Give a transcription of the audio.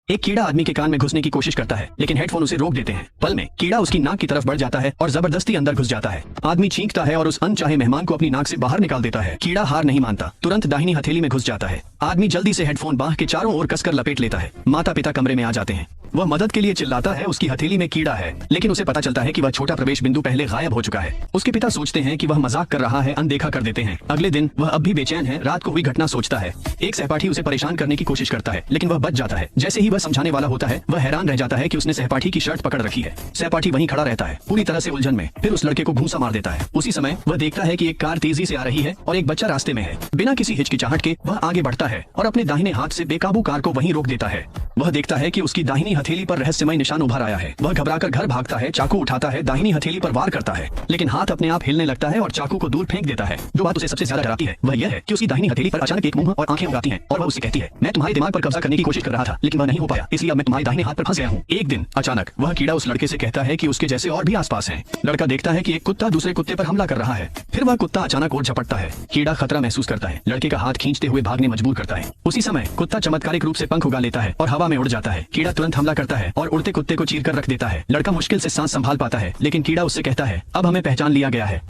एक कीड़ा आदमी के कान में घुसने की कोशिश करता है, लेकिन हेडफोन उसे रोक देते हैं। पल में कीड़ा उसकी नाक की तरफ बढ़ जाता है और जबरदस्ती अंदर घुस जाता है। आदमी चीखता है और उस अनचाहे मेहमान को अपनी नाक से बाहर निकाल देता है। कीड़ा हार नहीं मानता, तुरंत दाहिनी हथेली में घुस जाता है। आदमी जल्दी से हेडफोन बांह के चारों ओर कसकर लपेट लेता है। माता पिता कमरे में आ जाते हैं। वह मदद के लिए चिल्लाता है, उसकी हथेली में कीड़ा है, लेकिन उसे पता चलता है कि वह छोटा प्रवेश बिंदु पहले गायब हो चुका है। उसके पिता सोचते हैं कि वह मजाक कर रहा है, अनदेखा कर देते हैं। अगले दिन वह अब भी बेचैन है, रात को हुई घटना सोचता है। एक सहपाठी उसे परेशान करने की कोशिश करता है, लेकिन वह बच जाता है। जैसे ही वह समझाने वाला होता है, वह हैरान रह जाता है कि उसने सहपाठी की शर्ट पकड़ रखी है। सहपाठी वहीं खड़ा रहता है, पूरी तरह से उलझन में। फिर उस लड़के को घूंसा मार देता है। उसी समय वह देखता है कि एक कार तेजी से आ रही है और एक बच्चा रास्ते में है। बिना किसी हिचकिचाहट के वह आगे बढ़ता है और अपने दाहिने हाथ से बेकाबू कार को वहीं रोक देता है। वह देखता है कि उसकी दाहिनी हथेली पर रहस्यमय निशान उभर आया है। वह घबराकर घर भागता है, चाकू उठाता है, दाहिनी हथेली पर वार करता है, लेकिन हाथ अपने आप हिलने लगता है और चाकू को दूर फेंक देता है। जो बात उसे सबसे ज्यादा डराती है वह यह है कि उसकी दाहिनी हथेली पर अचानक एक मुंह और आंखें उगाती हैं और वह उससे कहती है, मैं तुम्हारे दिमाग पर कब्जा करने की कोशिश कर रहा था, लेकिन वह नहीं हो पाया, इसलिए अब मैं तुम्हारे दाहिने हाथ पर फंस गया हूँ। एक दिन अचानक वह कीड़ा उस लड़के से कहता है कि उसके जैसे और भी आसपास हैं। लड़का देखता है कि एक कुत्ता दूसरे कुत्ते पर हमला कर रहा है। फिर वह कुत्ता अचानक और झपटता है। कीड़ा खतरा महसूस करता है, लड़के का हाथ खींचते हुए भागने मजबूर करता है। उसी समय कुत्ता चमत्कारिक रूप से पंख उगा लेता है और हवा में उड़ जाता है। कीड़ा तुरंत हमला करता है और उड़ते कुत्ते को चीरकर रख देता है। लड़का मुश्किल से सांस संभाल पाता है, लेकिन कीड़ा उससे कहता है, अब हमें पहचान लिया गया है।